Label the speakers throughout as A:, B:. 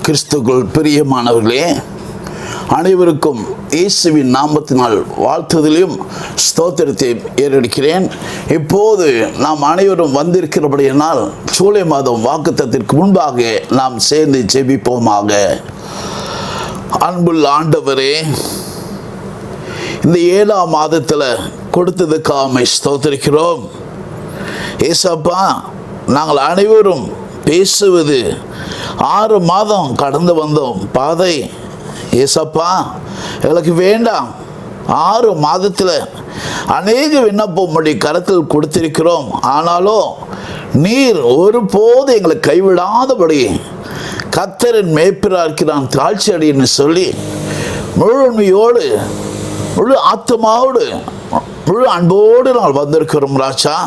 A: கிறிஸ்துக்குள் பிரியமானவர்களே, அனைவருக்கும் இயேசுவின் நாமத்தினால் வாழ்த்துதலையும் ஸ்தோத்திரத்தையும் ஏறெடுக்கிறேன். இப்போது நாம் அனைவரும் வந்திருக்கிறபடியினால் ஜூலை மாதம் வாக்குத்தத்திற்கு முன்பாக நாம் சேர்ந்து ஜெபிப்போமாக. அன்புள்ள ஆண்டவரே, இந்த 7ஆம் மாதத்தில் கொடுத்ததுக்காக ஸ்தோத்திரிக்கிறோம். ஏசப்பா, நாங்கள் அனைவரும் பேசுவது 6 மாதம் கடந்து வந்தோம் பாதை. ஏசப்பா, எங்களுக்கு வேண்டாம். 6 மாதத்தில் அநேக விண்ணப்பம் உம்முடைய கரத்தில் கொடுத்திருக்கிறோம். ஆனாலும் நீர் ஒருபோது எங்களை கைவிடாதபடி கர்த்தரின் மேய்ப்பராக இருக்கிறான் தாழ்ச்சி அடின்னு சொல்லி முழுமையோடு, முழு ஆத்மாவோடு, முழு அன்போடு நாங்கள் வந்திருக்கிறோம் ராஜா.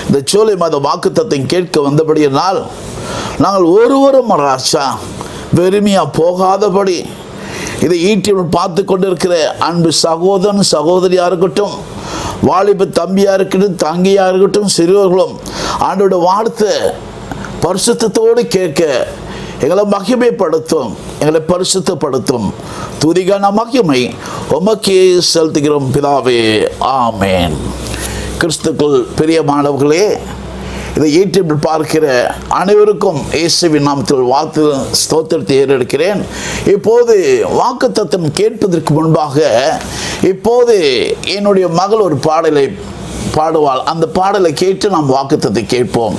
A: இந்த ஜூலை மாத வாக்குத்தத்தை கேட்க வந்தபடியினால் நாங்கள் ஒருவரும் ராஜா வெறுமையாக போகாதபடி இதை யூடியூப் பார்த்து கொண்டிருக்கிற அன்பு சகோதரன் சகோதரியாக இருக்கட்டும், வாலிப தம்பியாக இருக்கட்டும், தங்கியாக இருக்கட்டும், சிறுவர்களும் ஆண்டோட வார்த்தை பரிசுத்தத்தோடு கேட்க எங்களை மகிமைப்படுத்தும், எங்களை பரிசுத்தப்படுத்தும். துதிகான மகிமை உமக்கே செலுத்துகிறோம் பிதாவே, ஆமேன். கிறிஸ்துக்குள் பிரியமானவர்களே, இதை யூடியூபில் பார்க்கிற அனைவருக்கும் இயேசுவின் நாமத்தில் வாழ்த்து ஸ்தோத்திரத்தை ஏறெடுக்கிறேன். இப்போது வாக்குத்தத்தம் கேட்பதற்கு முன்பாக இப்போது என்னுடைய மகள் ஒரு பாடலை பாடுவாள். அந்த பாடலை கேட்டு நாம் வாக்குத்தத்தை கேட்போம்.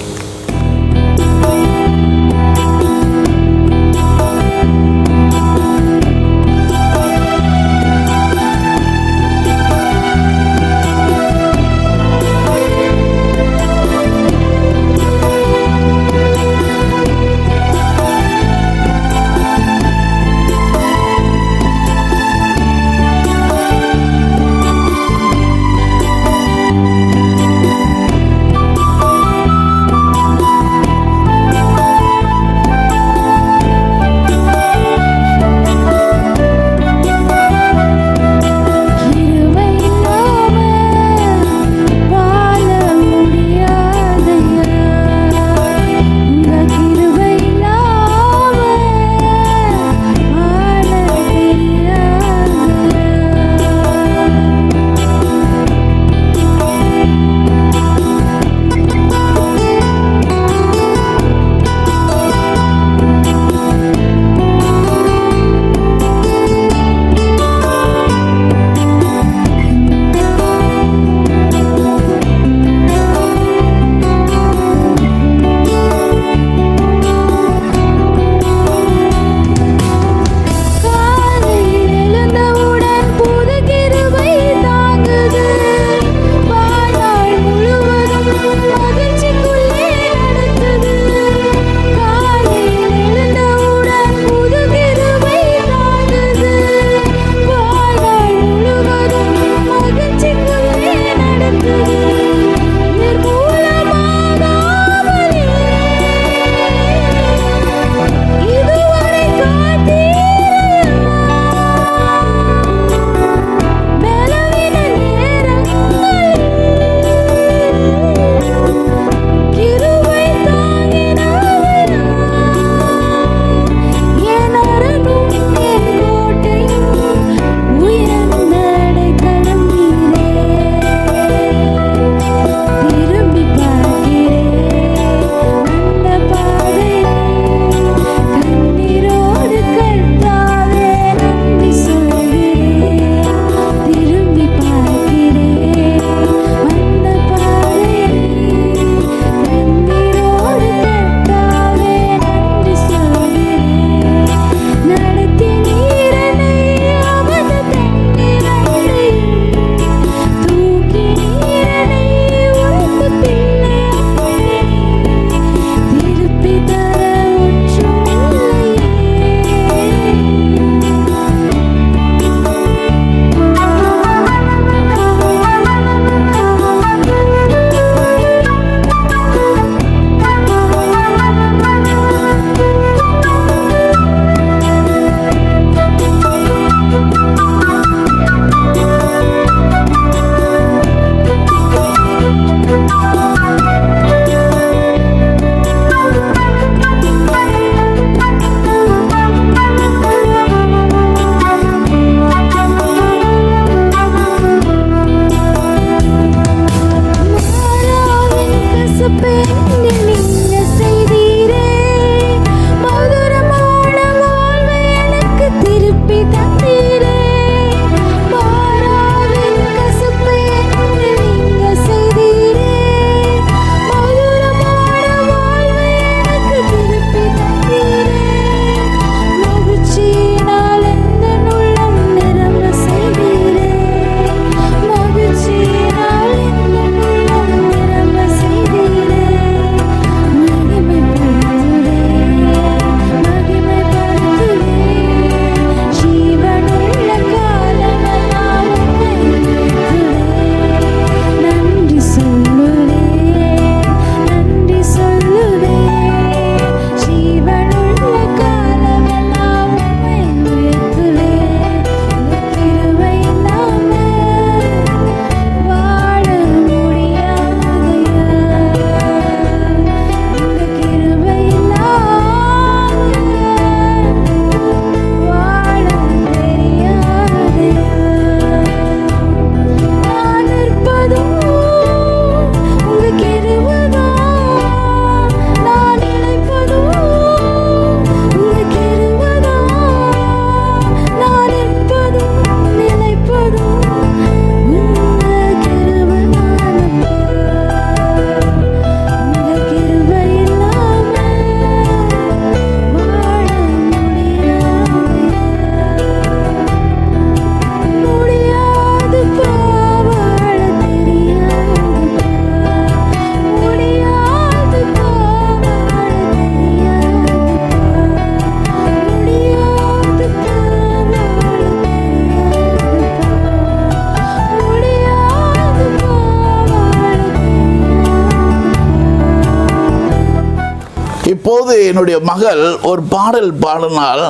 A: என்னுடைய மகள் ஒரு பாடல் பாடினால்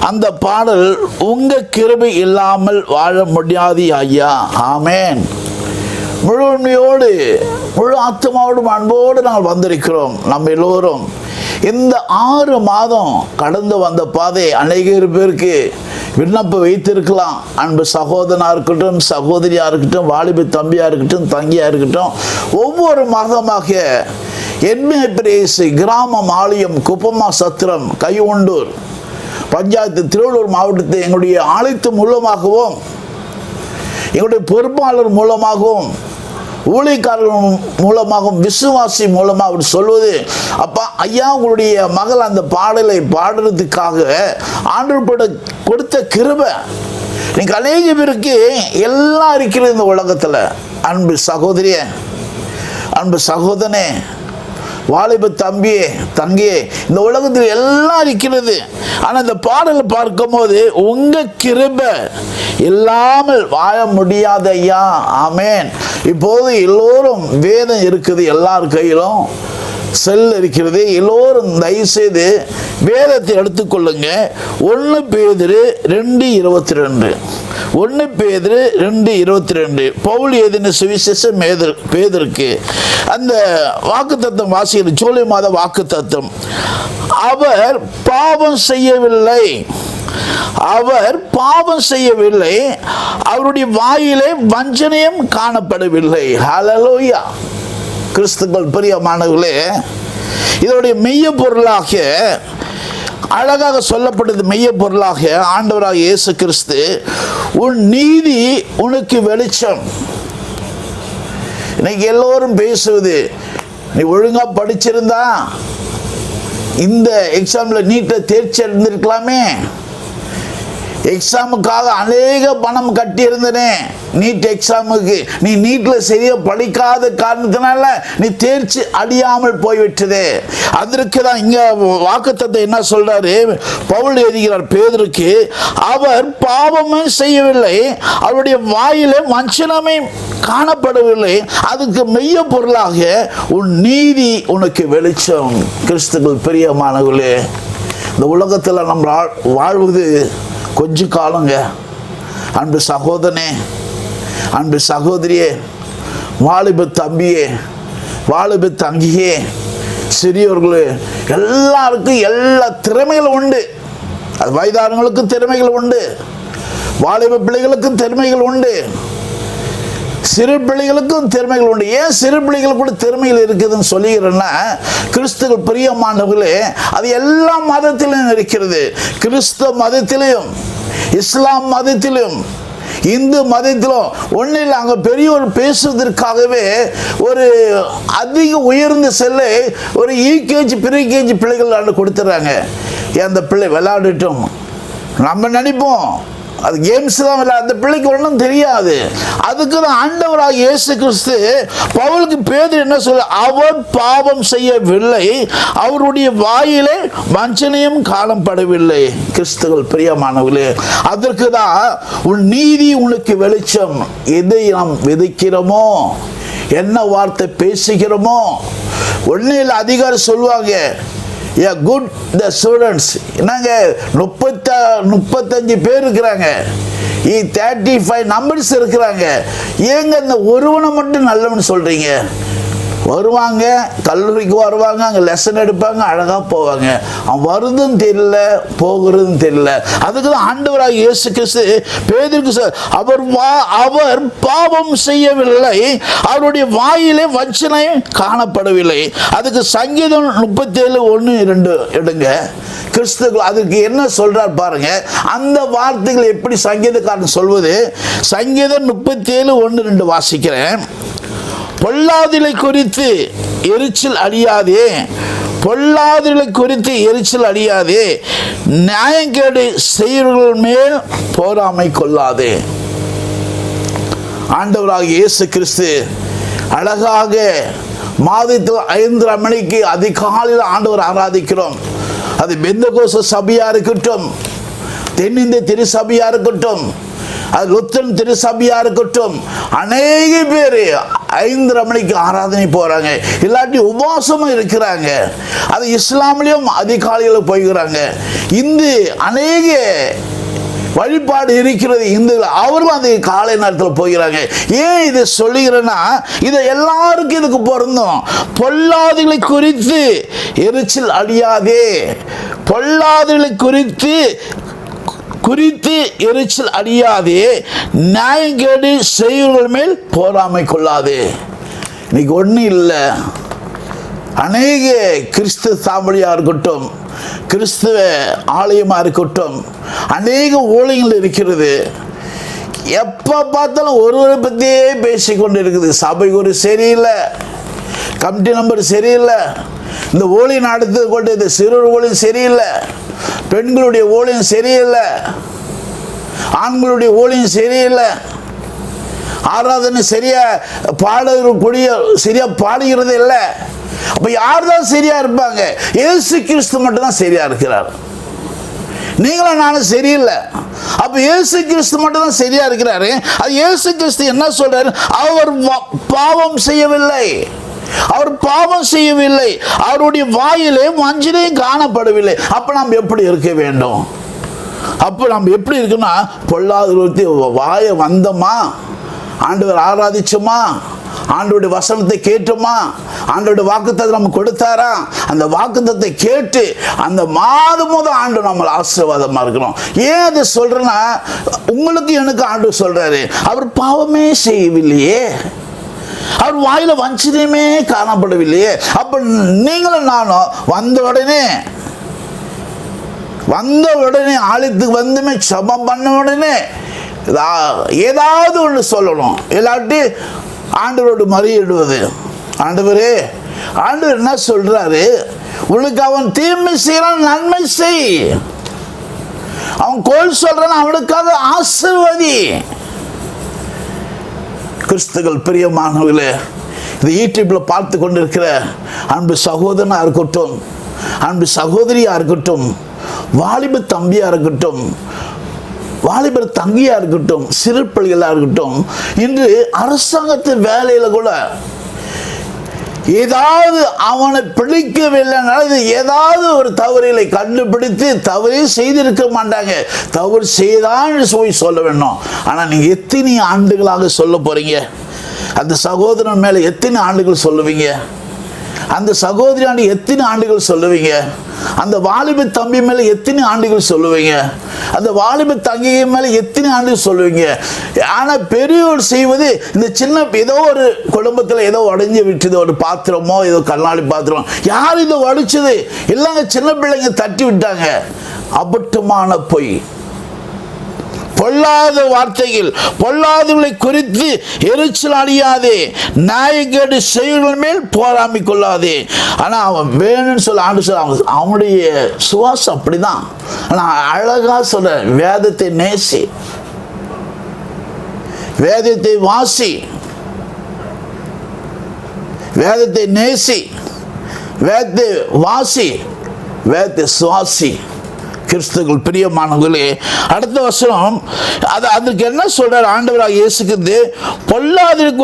A: அந்த பாடல் உங்க கிருபை இல்லாமல் வாழ முடியாது ஐயா. ஆமேன். முழு உண்மையோடு முழு ஆத்மாவோடும் அன்போடு நாங்கள் வந்திருக்கிறோம். நம்ம எல்லோரும் இந்த 6 மாதம் கடந்து வந்த பாதை அநேக பேருக்கு விண்ணப்பம் வைத்திருக்கலாம். அன்பு சகோதரனாக இருக்கட்டும், சகோதரியாக இருக்கட்டும், வாலிப தம்பியாக இருக்கட்டும், தங்கியாக இருக்கட்டும், ஒவ்வொரு மாதமாக என்மே பிரேசு கிராமம், ஆலயம், குப்பமா சத்திரம், கையுண்டூர் பஞ்சாயத்து, திருவள்ளூர் மாவட்டத்தை எங்களுடைய ஆலயத்து மூலமாகவும் எங்களுடைய பொறுப்பாளர் மூலமாகவும் ஊழியக்காரர்கள் மூலமாகவும் விசுவாசி மூலமாக அவர் சொல்வது, அப்பா ஐயா உங்களுடைய மகள் அந்த பாடலை பாடுறதுக்காக ஆண்டவர் கொடுத்த கிருபை இன்னைக்கு அநேக பேருக்கு எல்லாம் இருக்கிறது இந்த உலகத்தில். அன்பு சகோதரியே, அன்பு சகோதரனே, வாலிப தம்பியே, தங்கியே, இந்த உலகத்தில் எல்லாம் இருக்கிறது. ஆனால் இந்த பாடலை பார்க்கும்போது உங்க கிருபை இல்லாமல் வாழ முடியாத ஐயா. ஆமேன். இப்போது எல்லோரும் வேதம் இருக்குது, எல்லார் கையிலும் செல் இருக்கிறது. எல்லோரும் தயவுசெய்து வேதத்தை எடுத்துக்கொள்ளுங்க. 1 பேதுரு 2:22, 1 பேதுரு 2:22 பவுல் எழுதின சுவிசேஷம் பேதுருக்கு. அந்த வாக்குத்தத்தம் வாசிக்கிற ஜூலை மாத வாக்குத்தத்தம், அவர் பாவம் செய்யவில்லை, அவர் பாவம் செய்யவில்லை, அவருடைய வாயிலே வஞ்சனையும் காணப்படவில்லை. ஹல்லேலூயா. கிறிஸ்துக்கள் பிரியமானவர்களே, இதனுடைய மெய்ய பொருளாக அழகாக சொல்லப்பட்டது. மெய்ய பொருளாக ஆண்டவராக இயேசு கிறிஸ்து, உன் நீதி உனக்கு வெளிச்சம். இன்னைக்கு எல்லோரும் பேசுவது, நீ ஒழுங்கா படிச்சிருந்தா இந்த எக்ஸாம்ல நீட்டை தேர்ச்சி அடைந்திருக்கலாமே, எக்ஸாமுக்காக அநேக பணம் கட்டி இருந்தனே, நீட் எக்ஸாமுக்கு நீ நீட்ல சரியா படிக்காத காரணத்தினால நீ தேர்ச்சி அடையாமல் போய்விட்டதே. அதற்கு தான் இங்க வாக்குத்தத்தத்தை என்ன சொல்றாரு பவுல் எழுதுகிறார் பேதுருக்கு, அவர் பாவமே செய்யவில்லை, அவருடைய வாயிலே வஞ்சனமே காணப்படவில்லை, அதுக்கு மெய்ய பொருளாக உன் நீதி உனக்கு வெளிச்சம். கிறிஸ்துவுக்குள் பிரியமானவர்களே, இந்த உலகத்தில் நம்ம வாழ்வது கொஞ்ச காலங்க. அன்பு சகோதரனே, அன்பு சகோதரியே, வாலிப தம்பியே, வாலிப தங்கியே, சிறியோர்களே, எல்லாருக்கும் எல்லா திறமைகளும் உண்டு. அது வயதானவங்களுக்கும் திறமைகள் உண்டு, வாலிப பிள்ளைகளுக்கும் திறமைகள் உண்டு, சிறு பிள்ளைகளுக்கும் திறமைகள் உண்டு. ஏன் சிறு பிள்ளைகள் கூட திறமைகள் இருக்குதுன்னு சொல்லுகிறேன்னா, கிறிஸ்துவுக்கு பிரியமானவர்களே, அது எல்லா மதத்திலும் இருக்கிறது. கிறிஸ்தவ மதத்திலும், இஸ்லாம் மதத்திலும், இந்து மதத்திலும் ஒன்றும் இல்லை. அங்கே பெரியவர் பேசுவதற்காகவே ஒரு அதிக உயர்ந்த செல்லை ஒரு யூகேஜி ப்ரீகேஜி பிள்ளைகள் கொடுத்துட்றாங்க. அந்த பிள்ளை விளையாடட்டும், நம்ம நினைப்போம் அது கேம்ஸ் தான் விளையாட, அந்த பிள்ளைக்கு ஒன்றும் தெரியாது. அதுக்கு தான் ஆண்டவராக இயேசு கிறிஸ்து பவுலுக்கு பேதுரு என்ன சொல்ல, அவர் பாவம் செய்யவில்லை, அவருடைய வாயிலே வஞ்சனையும் காணப்படவில்லை. கிறிஸ்துவுக்குள் பிரியமானவர்களே, அதற்கு தான் உன் நீதி உனக்கு வெளிச்சம். எதை நாம் விதைக்கிறோமோ, என்ன வார்த்தை பேசுகிறோமோ, ஒன்னில் அதிகாரி சொல்லுவாங்க, குட் த ஸ்டூடெண்ட்ஸ். என்னங்க 35 பேர் இருக்கிறாங்க, 35 நம்பர்ஸ் இருக்கிறாங்க, ஏங்க இந்த ஒருவனை மட்டும் நல்லவன்னு சொல்றீங்க? வருவாங்க, கல்லூரிக்கு வருவாங்க, அங்கே லெசன் எடுப்பாங்க, அழகாக போவாங்க. அவன் வருதுன்னு தெரியல, போகிறதுன்னு தெரியல. அதுக்கு தான் ஆண்டவராக இயேசு கிறிஸ்து பேதுருக்கு அவர் பாவம் செய்யவில்லை, அவருடைய வாயிலே வஞ்சனை காணப்படவில்லை. அதுக்கு சங்கீதம் 37:1-2 எடுங்க. கிறிஸ்துக்கள் அதுக்கு என்ன சொல்றார் பாருங்க. அந்த வார்த்தைகள் எப்படி சங்கீதக்காரன் சொல்வது, சங்கீதம் 37:1-2 வாசிக்கிறேன். பொல்லாதலை குறித்து எரிச்சல் அடியாதே, பொல்லாதலை குறித்து எரிச்சல் அடியாதே, நியாயங்கேடு செய்வர்கள் மேல் போராமை கொள்ளாதே. ஆண்டவராக இயேசு கிறிஸ்து அழகாக மாதத்தில் 5:30 மணிக்கு அதிகாலையில் ஆண்டவர் ஆராதிக்கிறோம். அது பெந்தகோஸ்து சபையா இருக்கட்டும், தென்னிந்திய திருசபையா இருக்கட்டும், அது லுத்தரன் திருசபையா இருக்கட்டும், அநேக பேர் 5:30 மணிக்கு ஆராதனை போகிறாங்க, இல்லாட்டி உபவாசமும் இருக்கிறாங்க. அது இஸ்லாமிலையும் அதிகாலையில் போய்கிறாங்க. இந்து அநேக வழிபாடு இருக்கிறது இந்துக்கள், அவர்களும் அந்த காலை நேரத்தில் போகிறாங்க. ஏன் இதை சொல்லுகிறேன்னா, இதை எல்லாருக்கும் இதுக்கு பொருந்தும். பொல்லாதவர்களை குறித்து எரிச்சல் அடையாதே, பொல்லாதவர்களை குறித்து எரிச்சல் அடையாதே, நியாயங்கேடு செய்வர்கள் மேல் பொறாமை கொள்ளாதே. இன்னைக்கு ஒன்றும் இல்லை, அநேக கிறிஸ்துவ சாமடியாக இருக்கட்டும், கிறிஸ்துவ ஆலயமாக இருக்கட்டும், அநேக ஊழியங்கள் இருக்கிறது. எப்போ பார்த்தாலும் ஒருவரை பற்றியே பேசிக்கொண்டு இருக்குது. சபை ஒரு சரியில்லை, கமிட்டி நம்பர் சரியில்லை, இந்த ஊழியம் நடத்து கொண்டு இந்த சிறுவர் ஊழியம் சரியில்லை, பெண்களுடைய ஊழியம் சரியில்லை, ஆண்களுடைய ஊழியம் சரியில்லை, ஆராதனை சரியா பாடக்கூடிய சரியா பாடுகிறது இல்லை. அப்ப யார் தான் சரியா இருப்பாங்க? இயேசு கிறிஸ்து மட்டும் தான் சரியா இருக்கிறார். நீங்களும் நானும் சரியில்லை. அப்ப இயேசு கிறிஸ்து மட்டும் தான் சரியா இருக்கிறாரு. அது இயேசு கிறிஸ்து என்ன சொல்றாரு? அவர் பாவம் செய்யவில்லை, அவர் பாவம் செய்யவில்லை, அவருடைய வாயிலே வஞ்சனையும் காணப்படவில்லை. அப்ப நாம் எப்படி இருக்க வேண்டும்? அப்ப நாம் எப்படி இருக்குன்னா, பொல்லாத வாயை வந்தோமா, ஆண்டவர் ஆராதிச்சோமா, ஆண்டவருடைய வசனத்தை கேட்டோமா, ஆண்டவருடைய வாக்குத்தத்தத்தை நம்ம கொடுத்தாரா, அந்த வாக்குத்தத்தை கேட்டு அந்த மாதம் ஆண்டு நம்ம ஆசீர்வாதமா இருக்கிறோம். ஏன் அதை சொல்றேன்னா, உங்களுக்கு எனக்கு ஆண்டு சொல்றாரு, அவர் பாவமே செய்யவில்லையே, அவர் வாயில வஞ்சனையுமே காணப்படவில்லையே. அப்ப நீங்களும் நானும் வந்த உடனே ஆலயத்துக்கு வந்துமே ஜெபம் பண்ண உடனே ஏதாவது ஒன்று சொல்லணும், இல்லாட்டி ஆண்டவரோடு மறியிடுவது. ஆண்டவரே, ஆண்டவர் என்ன சொல்றாரு? உனக்கு அவன் தீமை செய்யறான், நன்மை செய். அவன் கோல் சொல்றான், அவனுக்காக ஆசீர்வதி. கிறிஸ்துக்கள் பிரியமானவர்களே, இது யூடியூப்ல பார்த்து கொண்டிருக்கிற அன்பு சகோதரனா இருக்கட்டும், அன்பு சகோதரியா இருக்கட்டும், வாலிப தம்பியா இருக்கட்டும், வாலிபர் தங்கியா இருக்கட்டும், சிறு பிள்ளைகளா இருக்கட்டும், இன்று அரசாங்கத்தின் வேலையில கூட ஏதாவது அவனை பிடிக்கவில்லைனால ஏதாவது ஒரு தவறுகளை கண்டுபிடித்து தவறே செய்திருக்க மாட்டாங்க. தவறு செய்தான்னு போய் சொல்ல வேண்டும். ஆனா நீங்க எத்தனை ஆண்டுகளாக சொல்ல போறீங்க? அந்த சகோதரன் மேல எத்தனை ஆண்டுகள் சொல்லுவீங்க? அந்த சகோதரியாண்டி எத்தனை ஆண்டுகள் சொல்லுவீங்க? அந்த வாலிப தம்பி மேல எத்தனை ஆண்டுகள் சொல்லுவீங்க? அந்த வாலிப தங்கை மேல எத்தனை ஆண்டுகள் சொல்லுவீங்க? ஆனா பெரியோர் செய்வது, இந்த சின்ன ஏதோ ஒரு குடும்பத்தில் ஏதோ உடைஞ்சு விட்டது, ஒரு பாத்திரமோ ஏதோ கண்ணாடி பாத்திரம், யார் இதை உடைச்சது? இல்லைங்க, சின்ன பிள்ளைங்க தட்டி விட்டாங்க. அபட்டமான பொய், பொல்லாத வார்த்தைகள், பொல்லாதவர்களை குறித்து எரிச்சல் அடையாதே, நியாயக்கேடு செய்வர்கள் மேல் போராமை கொள்ளாதே. ஆனா அவன் வேணும்னு சொல்ல ஆண்டு சொல்ல, அவனுடைய சுவாசம் அப்படிதான். ஆனா அழகா சொல்ற, வேதத்தை நேசி, வேதத்தை வாசி, வேதத்தை நேசி, வேதத்தை வாசி, வேதத்தை சுவாசி. கிறிஸ்துக்கள் பிரியமானவர்களே, அடுத்த வசனம் அதற்கு என்ன சொல்றார் ஆண்டவராக இயேசுக்கு? பொல்லாதவர்களை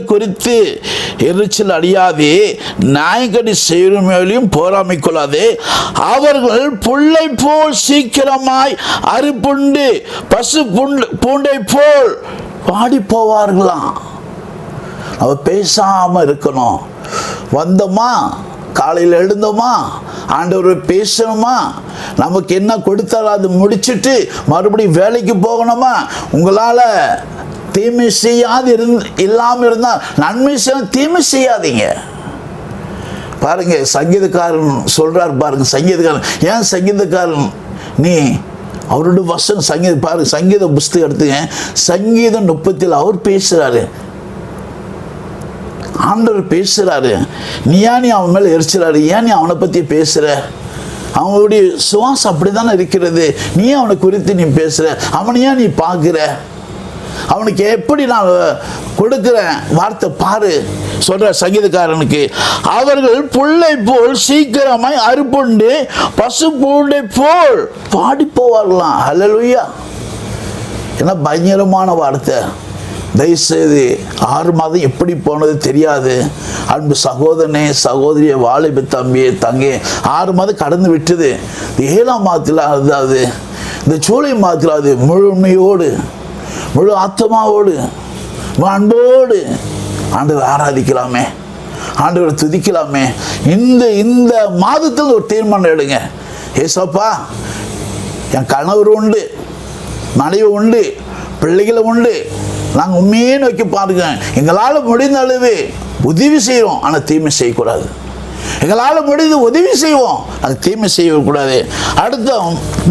A: குறித்து எரிச்சல் அடையாதே, நியாயக்கேடு செய்வர்கள் மேலும் போராமை கொள்ளாதே. அவர்கள் புல்லை போல் சீக்கிரமாய் அறுப்புண்டு பசு பூண்டை போல் பாடி போவார்களாம். அவ பேசாம இருக்கணும். வந்தோமா, காலையில் எழுந்தோமா, ஆண்டவர் பேசணுமா, நமக்கு என்ன கொடுத்தாரோ அது முடிச்சுட்டு மறுபடியும் வேலைக்கு போகணுமா. உங்களால் தீமை செய்யாது இல்லாமல் இருந்தால் நன்மை செய்ய, தீமை செய்யாதீங்க. பாருங்க, சங்கீதக்காரன் சொல்றார் பாருங்க. சங்கீதக்காரன் ஏன் சங்கீதக்காரன்? நீ அவருடைய வசனம் சங்கீத பாருங்க, சங்கீத புஸ்தகம் எடுத்துங்க, சங்கீதம் 30 அவர் பேசுறாரு, ஆண்டவர் பேசுறாரு. நீ அவன் மேல எரிச்சிறாரு, ஏன் நீ அவனை பத்தி பேசுற? அவனுடைய சுவாசம் அப்படித்தானே இருக்கிறது. நீ அவனை குறித்து நீ பேசுற, அவனையா நீ பார்க்கிற? அவனுக்கு எப்படி நான் கொடுக்கிறேன் வார்த்தை பாரு. சொல்ற சங்கீதக்காரனுக்கு, அவர்கள் புல்லை போல் சீக்கிரமாய் அறுப்புண்டு பசு பூண்டை போல் பாடி போவார்களாம். ஹல்லேலூயா! என்ன பயங்கரமான வார்த்தை. தயவுசெய்து 6 மாதம் எப்படி போனது தெரியாது. அன்பு சகோதரனே, சகோதரிய, வாலிப தம்பியே, தங்கி 6 மாதம் கடந்து விட்டது. 7ஆம் மாதத்தில் அதாவது இந்த ஜூலை மாதத்தில் அது முழுமையோடு, முழு ஆத்மாவோடு, அன்போடு ஆண்டவர் ஆராதிக்கலாமே, ஆண்டவரை துதிக்கலாமே. இந்த மாதத்தில் ஒரு தீர்மானம் எடுங்க. ஏசப்பா, என் கணவர் உண்டு, மனைவி உண்டு, பிள்ளைகளை உண்டு, நாங்கள் உண்மையே நோக்கி பாருங்க. எங்களால் முடிந்த அளவு உதவி செய்வோம், ஆனால் தீமை செய்யக்கூடாது. எங்களால் முடிந்து உதவி செய்வோம், அது தீமை செய்யக்கூடாது. அடுத்த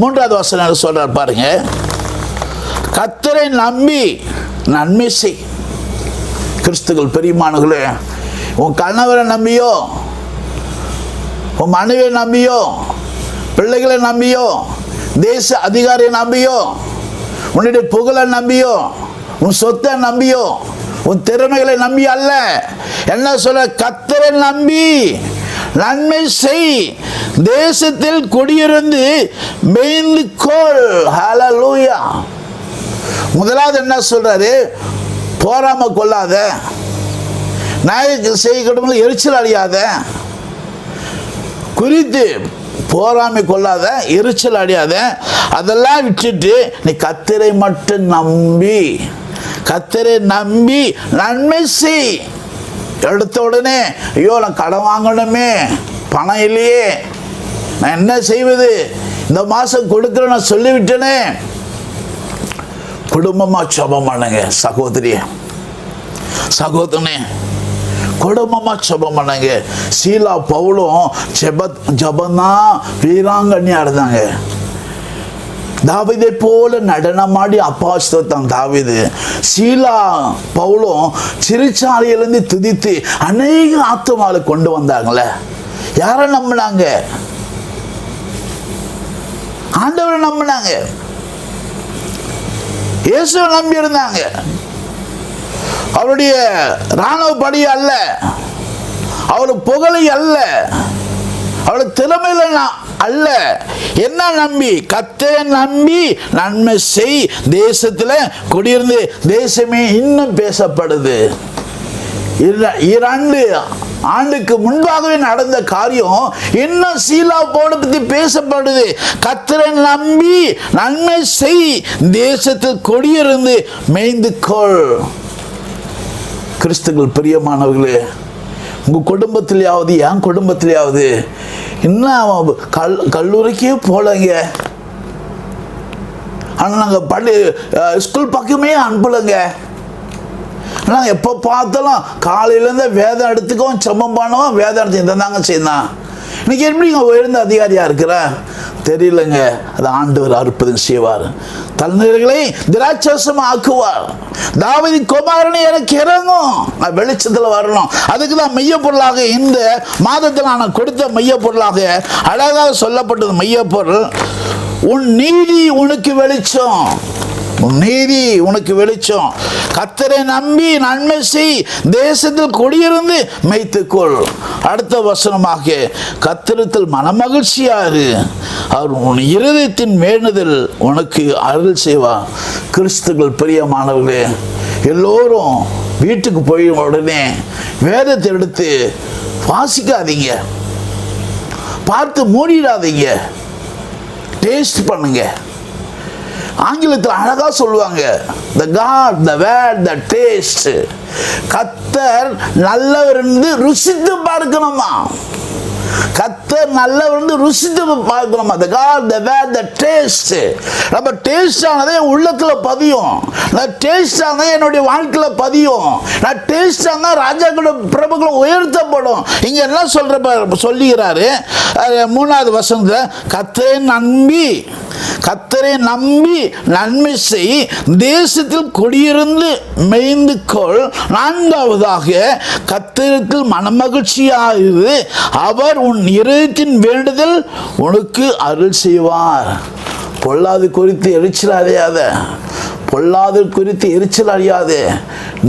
A: 3வது வசனம் சொல்றார் பாருங்க. கர்த்தரை நம்பி நன்மை செய். கிறிஸ்துக்கள் பெரியமானங்களே, உன் கணவரை நம்பியோ, உன் மனைவியை நம்பியோ, பிள்ளைகளை நம்பியோ, தேச அதிகாரியை நம்பியோ, உன்னுடைய புகழை நம்பியோ, உன் சொத்தை நம்பியோ, உன் திறமைகளை நம்பி அல்ல. என்ன சொல்ற? கர்த்தரை நம்பி நன்மை செய், தேசத்தில் குடியிருந்து மேய்ந்து கொள். ஹல்லேலூயா. முதலாவது என்ன சொல்றாரு? போராம கொள்ளாத, நாயக்கு செய்யக்கூட எரிச்சல் அடையாத, குறித்து போராமை கொள்ளாத, எரிச்சல் அடையாத, அதெல்லாம் விட்டுட்டு நீ கர்த்தரை மட்டும் நம்பி, கர்த்தரை நம்பி நன்மை செய். எடுத்த உடனே ஐயோ நான் கடன் வாங்கணுமே, பணம் இல்லையே, நான் என்ன செய்வது, இந்த மாதம் கொடுக்குறேன் நான் சொல்லிவிட்டேனே. குடும்பமாக ஜெபம் பண்ணுங்க சகோதரியே, சகோதரனே, குடும்பமாக ஜெபம் பண்ணுங்க. சீலா பவுலும் ஜெபந்தான் வீராங்கண்ணியா இருந்தாங்க. தாவீதை போல நடனமாடி அப்பாஸ்தோத்தான் தாவீது. சீலா பவுலும் சிறைச்சாலையிலிருந்து துதித்து அநேக ஆத்துமாவை கொண்டு வந்தாங்களே. யாரை நம்பினாங்க? ஆண்டவரை நம்பினாங்க, இயேசுவை நம்பி இருந்தாங்க. அவருடைய ராணுவ படி அல்ல, அவருடைய புகழை அல்ல, அவருடைய திறமையில அல்ல. என்ன நம்பி? கர்த்தரை நம்பி நன்மை செய், தேசத்துல குடியிருந்து தேசமே இன்னும் பேசப்படுது. 2 ஆண்டுக்கு முன்பாகவே நடந்த காரியம் இன்னும் சீலா பவுலை பத்தி பேசப்படுது. கர்த்தரை நம்பி நன்மை செய், தேசத்தில் குடியிருந்து மேய்ந்து கொள். கிறிஸ்துக்கள் பிரியமானவர்களே, உங்க குடும்பத்திலேயாவது, என் குடும்பத்திலேயாவது இன்னும் கல்லூரிக்கே போலங்க, ஆனால் நாங்கள் ஸ்கூல் பக்கமே அனுப்பலைங்க. ஆனால் எப்போ பார்த்தாலும் காலையிலேருந்து வேதம் எடுத்துக்கவும் செம்மம் பண்ணுவோம், வேதம் எடுத்து இதை தாங்க செய்தான். இன்னைக்கு எப்படி உயர்ந்த அதிகாரியாக இருக்கிற தெரியலங்க. அது ஆண்டவர் அற்புதம் செய்வார், தலைநீர்களை திராட்சரசமா ஆக்குவார். தாவீது குமாரனே எனக்கு இறங்கும், நான் வெளிச்சத்தில் வரணும். அதுக்கு தான் மைய பொருளாக இந்த மாதத்தில் நான் கொடுத்த மைய பொருளாக அழகாக சொல்லப்பட்டது. மைய பொருள், உன் நீதி உனக்கு வெளிச்சம், உன் நீதி உனக்கு வெளிச்சம். கர்த்தரை நம்பி நன்மை செய், தேசத்தில் குடியிருந்து மேய்த்துக்கொள். அடுத்த வசனமாக, கர்த்தரிடத்தில் மனமகிழ்ச்சியாரு, அவர் உன் இருதயத்தின் வேண்டுதல் உனக்கு அருள் செய்வார். கிறிஸ்துக்கள் பிரியமானவர்களே, எல்லோரும் வீட்டுக்கு போய் உடனே வேதத்தை எடுத்து வாசிக்காதீங்க, பார்த்து மூடிடாதீங்க, டேஸ்ட் பண்ணுங்க. ஆங்கிலத்தில் அழகா சொல்லுவாங்க, the God, the word, the taste. கர்த்தர் நல்லவர் என்று ருசித்து பார்க்கணுமா? கர்த்தர் நல்லவர் என்று ருசித்து பார்க்கணுமா? the God, the word, the taste. நம்ம டேஸ்ட் ஆனதே உள்ளத்துல பதியும். நான் டேஸ்ட் ஆனதே என்னுடைய வாழ்க்கையில பதியும். நான் டேஸ்ட் ஆனா ராஜாக்களோட பிரபுக்களை உயர்த்தப்படும். இங்க என்ன சொல்லுகிறாரு 3வது வசனத்துல, கர்த்தரை நம்பி நன்மை செய், தேசத்தில் குடியிருந்து மேய்ந்து கொள். 4வதாக, கர்த்தரிடத்தில் மனமகிழ்ச்சியாயிரு, அவர் உன் இருதயத்தின் வேண்டுதல் உனக்கு அருள் செய்வார். பொல்லாது குறித்து எரிச்சல் அடையாத, பொல்லாது குறித்து எரிச்சல் அடையாது,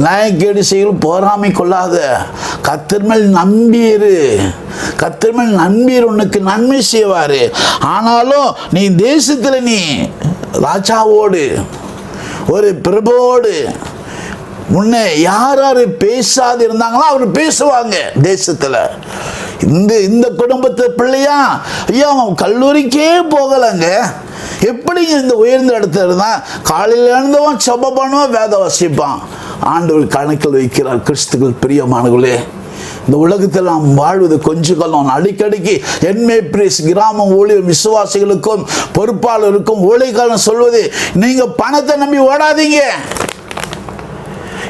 A: நியாயக்கேடு செய்யும் போராமை கொள்ளாத, கர்த்தர் மேல் நம்பியிரு, கர்த்தர் மேல் நம்பியிரு, உனக்கு நன்மை செய்வாரு. ஆனாலும் நீ தேசத்தில் நீ ராஜாவோடு, ஒரு பிரபுவோடு, முன்னே யார் யார் பேசாது இருந்தாங்களோ அவர் பேசுவாங்க தேசத்துல. இந்த குடும்பத்து பிள்ளையா, ஐயா அவன் கல்லூரிக்கே போகலைங்க, எப்படிங்க இந்த உயர்ந்த இடத்துல இருந்தான்? காலையில் எழுந்தவன் ஜெபம் பண்ணுவான், வேத வாசிப்பான், ஆண்டவர் கணக்கில் வைக்கிறார். கிறிஸ்துக்கள் பிரியமானவர்களே, இந்த உலகத்தில் நாம் வாழ்வது கொஞ்ச காலம். அடிக்கடிக்கு என்மே பிரேஸ் கிராம ஊழியர் விசுவாசிகளுக்கும் பொறுப்பாளருக்கும் ஊழியக்காரன் சொல்வது, நீங்க பணத்தை நம்பி ஓடாதீங்க,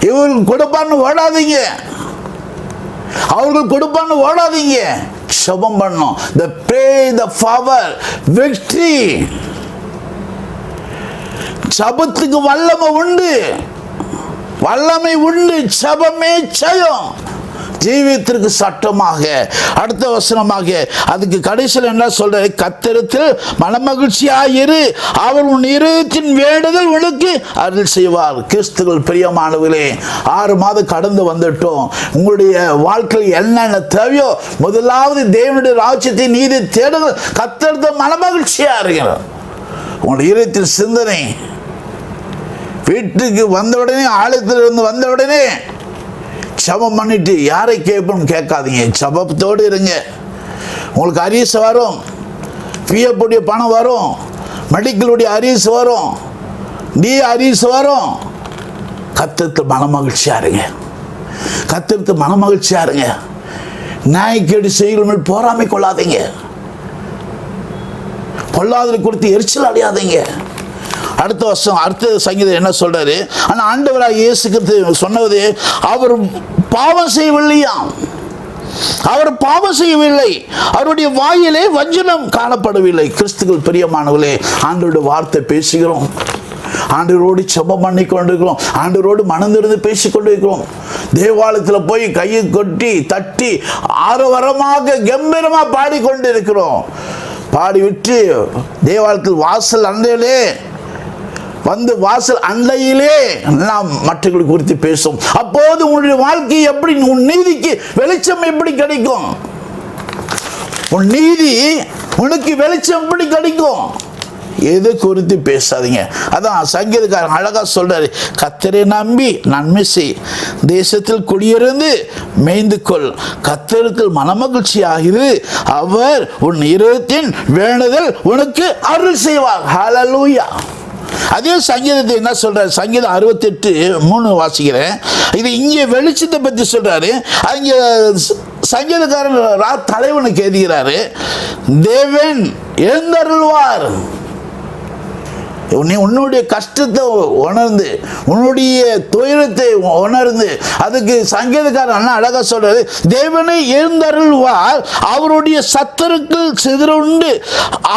A: இவர்கள் கொடுப்பான்னு ஓடாதீங்க, அவர்கள் கொடுப்பான்னு ஓடாதீங்க, ஜெபம் பண்ணணும். The pray the power victory. ஜெபத்துக்கு வல்லமை உண்டு, வல்லமை உண்டு, ஜெபமே ஜெயம், ஜீவியத்திற்கு சட்டமாக. அடுத்த வசனமாக அதுக்கு கடைசியில் என்ன சொல்ற? கர்த்தரில் மனமகிழ்ச்சியாயிரு, அவர் உன் இருதயத்தின் வேண்டுதல் உனக்கு அருள் செய்வார். கிறிஸ்துக்கள் பிரியமானவர்களே, 6 மாதம் கடந்து வந்துட்டோம். உங்களுடைய வாழ்க்கையில் என்னென்ன தேவையோ முதலாவது தேவனுடைய ராஜ்யத்தை நீதி தேடுங்கள், கர்த்தரில் மனமகிழ்ச்சியா இருக்கிறார். உங்களுடைய இருதயத்தின் சிந்தனை வீட்டுக்கு வந்த உடனே, ஆலயத்தில் இருந்து வந்த உடனே ஜெபம் பண்ணிட்டு யாரை கேட்போம்னு கேட்காதீங்க, ஜெபத்தோடு இருங்க. உங்களுக்கு அரியஸ் வரும், பிஎஃப்டைய பணம் வரும், மெடிக்கலுடைய அரியஸ் வரும், அரியஸ் வரும். கர்த்தரில் மனமகிழ்ச்சியா இருங்க, கர்த்தரில் மனமகிழ்ச்சியா இருங்க. நியாயக்கேடு செய்கிற மேல் போராமை கொள்ளாதீங்க, பொல்லாததை குறித்து எரிச்சல் அடையாதீங்க. அடுத்த வருஷம் அடுத்த சங்கீதம் என்ன சொல்றாரு? ஆனா ஆண்டவராக இயேசு கிறிஸ்து சொன்னது, அவர் பாவம் செய்யவில்லையாம், அவர் பாவம் செய்யவில்லை, அவருடைய வாயிலே வஞ்சனம் காணப்படவில்லை. கிறிஸ்துக்கள் பிரியமானவர்களே, ஆண்டவருடைய வார்த்தை பேசுகிறோம், ஆண்டவரோடு ஜெபம் பண்ணி கொண்டிருக்கிறோம், ஆண்டவரோடு மனந்திருந்து பேசிக்கொண்டு இருக்கிறோம். தேவாலயத்தில் போய் கையை கொட்டி தட்டி ஆரவாரமாக கம்பீரமா பாடிக்கொண்டு இருக்கிறோம். பாடிவிட்டு தேவாலயத்தில் வாசல் அண்டையிலே வந்து, வாசல் அண்டையிலே நாம் மற்றவர்கள் குறித்து பேசும். அப்போது உன்னுடைய வாழ்க்கை எப்படி, உன் நீதிக்கு வெளிச்சம் எப்படி கிடைக்கும்? உன் நீதி உனக்கு வெளிச்சம் எப்படி கிடைக்கும்? எது குறித்து பேசாதீங்க. அதான் சங்கீதக்காரன் அழகா சொல்றாரு, கர்த்தரை நம்பி நன்மை செய், தேசத்தில் குடியிருந்து மேய்ந்து கொள், கர்த்தருக்கு மனமகிழ்ச்சியாகிரு, அவர் உன் இருதயத்தின் வேண்டுதல் உனக்கு அருள் செய்வார். ஹல்லேலூயா. அதே சங்கீதத்தை என்ன சொல்றாரு? சங்கீதம் 68:3 வாசிக்கிறேன். இது இங்கே வெளிச்சத்தை பற்றி சொல்றாரு. அங்க சங்கீதக்காரன் தலைவனுக்கு எழுதுகிறாரு, தேவன் எழுந்தருள்வார். நீ உன்னுடைய கஷ்டத்தை உணர்ந்து, உன்னுடைய துயரத்தை உணர்ந்து, அதுக்கு சங்கீதக்காரன் அண்ணா அழகா சொல்றாரு, தேவனை எழுந்தருள்வார், அவருடைய சத்துருக்கள் சிதறுண்டு,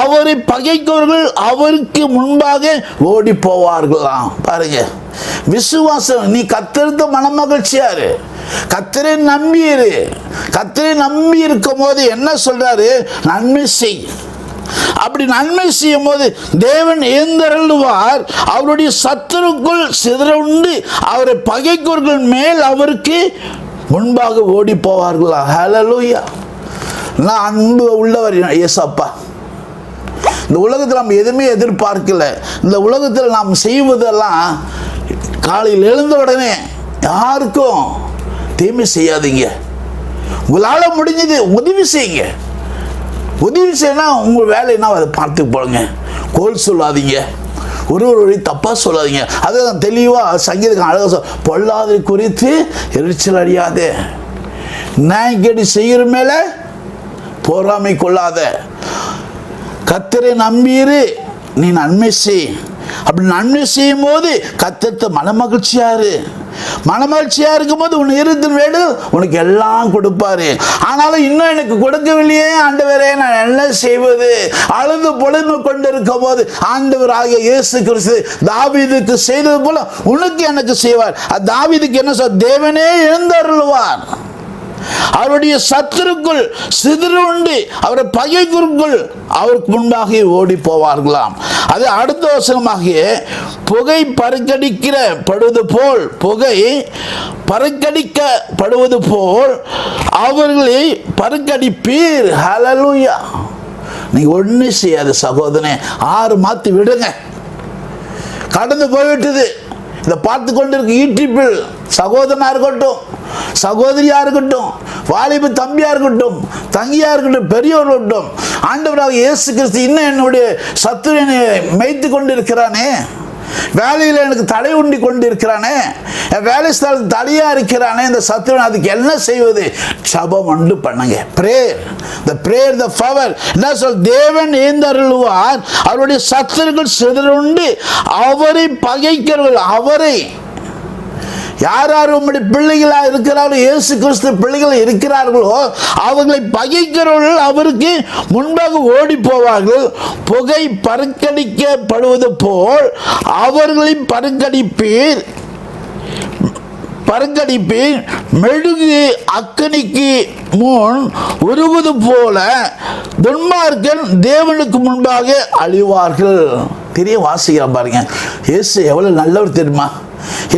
A: அவரை பகைக்கிறவர்கள் அவருக்கு முன்பாக ஓடி போவார்களாம். பாருங்க, விசுவாசம். நீ கர்த்தருக்கு மனமகிழ்ச்சியாரு, கர்த்தரை நம்பியிரு. கர்த்தரை நம்பி இருக்கும் போது என்ன சொல்றாரு? நன்மை செய். அப்படி நன்மை செய்யும் போது தேவன் எழுந்தருளுவார், அவருடைய சத்துருக்குள் சிதறுண்டு, அவரை பகைக்கிறவர்கள் மேல் அவருக்கு முன்பாக ஓடி போவார்களா. ஹல்லேலூயா. நான் அன்பு உள்ளவர் ஏசப்பா. இந்த உலகத்தில் நாம் எதுவுமே எதிர்பார்க்கல. இந்த உலகத்தில் நாம் செய்வதெல்லாம் காலையில் எழுந்த உடனே யாருக்கும் தீமை செய்யாதீங்க, உங்களால் முடிஞ்சது உதவி செய்யுங்க. உதவி செய்யணும், உங்கள் வேலை என்ன அதை பார்த்து போடுங்க. கோல் சொல்லாதீங்க, ஒரு தப்பாக சொல்லாதீங்க. அதுதான் தெளிவாக சங்கீதம் அழகாக பொல்லாதை குறித்து எரிச்சல் அடையாத, நியாயக்கேடு செய்கிற மேலே பொறாமை கொள்ளாத, கர்த்தரை நம்பியிரு, நீ நன்மை செய். அப்படி நன்மை செய்யும் போது கர்த்தர் மனமகிழ்ச்சியாரு. மனமகிழ்ச்சியா இருக்கும் போது உன் இருதயத்தின் வேண்டுதல் உனக்கு எல்லாம் கொடுப்பாரு. ஆனாலும் இன்னும் எனக்கு கொடுக்கவில்லையே ஆண்டவரே, நான் என்ன செய்வது? அழுது பொழுது கொண்டிருக்கும் போது ஆண்டவராகிய இயேசு கிறிஸ்து தாவீதுக்கு செய்தது போல உனக்கு எனக்கு செய்வார். தாவீதுக்கு என்ன சொல்? தேவனே எழுந்தருள்வார், அவருடைய சத்துருக்குள் சிதறுண்டு, அவரை பகைக்குள் அவருக்கு முன்பாக ஓடி போவார்களாம். அது அடுத்த வசனமாக, புகை பறக்கடிக்கப்படுவது போல், புகை பறக்கடிக்கப்படுவது போல் அவர்களை பறக்கடிப்பீர். ஹல்லேலூயா. நீங்க ஒன்றும் செய்யாத சகோதரனே, 6 மாத்தி விடுங்க. கடந்து போய்விட்டது. இதை பார்த்து கொண்டு இருக்க யூடியூப்பில் சகோதரனா இருக்கட்டும், சகோதரியா இருக்கட்டும், வாலிப தம்பியா இருக்கட்டும், தங்கியா இருக்கட்டும், பெரியவர்கள் இருக்கட்டும், ஆண்டவராக இயேசு கிறிஸ்து இன்னும் என்னுடைய சத்துருவினை மேய்த்து கொண்டு இருக்கிறானே, வேலையில் எனக்கு தடை உண்டி கொண்டு இருக்கிறானே, என் வேலை ஸ்தலத்துக்கு தடையா இருக்கிறானே இந்த சத்துருவன், அதுக்கு என்ன செய்வது? ஜெபம் ஒன்று பண்ணுங்க. Prayer, the prayer, the power. என்ன சொல்? தேவன் ஏந்தருளுவார், அவருடைய சத்துருக்கள் சிதறுண்டு அவரை பகைக்கிறவர்கள், அவரை யார் யார் உம்முடைய பிள்ளைகளா இருக்கிறார்களோ, இயேசு கிறிஸ்து பிள்ளைகள் இருக்கிறார்களோ அவர்களை பகைக்கிறவர்கள் அவருக்கு முன்பாக ஓடி போவார்கள். புகை பறக்கடிக்கப்படுவது போல் அவர்களை பறக்கடிப்பீர், மெழுகு அக்கனிக்கு முன் உருவது போல துன்மார்க்கன் தேவனுக்கு முன்பாக அழிவார்கள். தெரிய வாசிக்கிறோம் பாருங்க. இயேசு எவ்வளவு நல்லவர் தெரியுமா?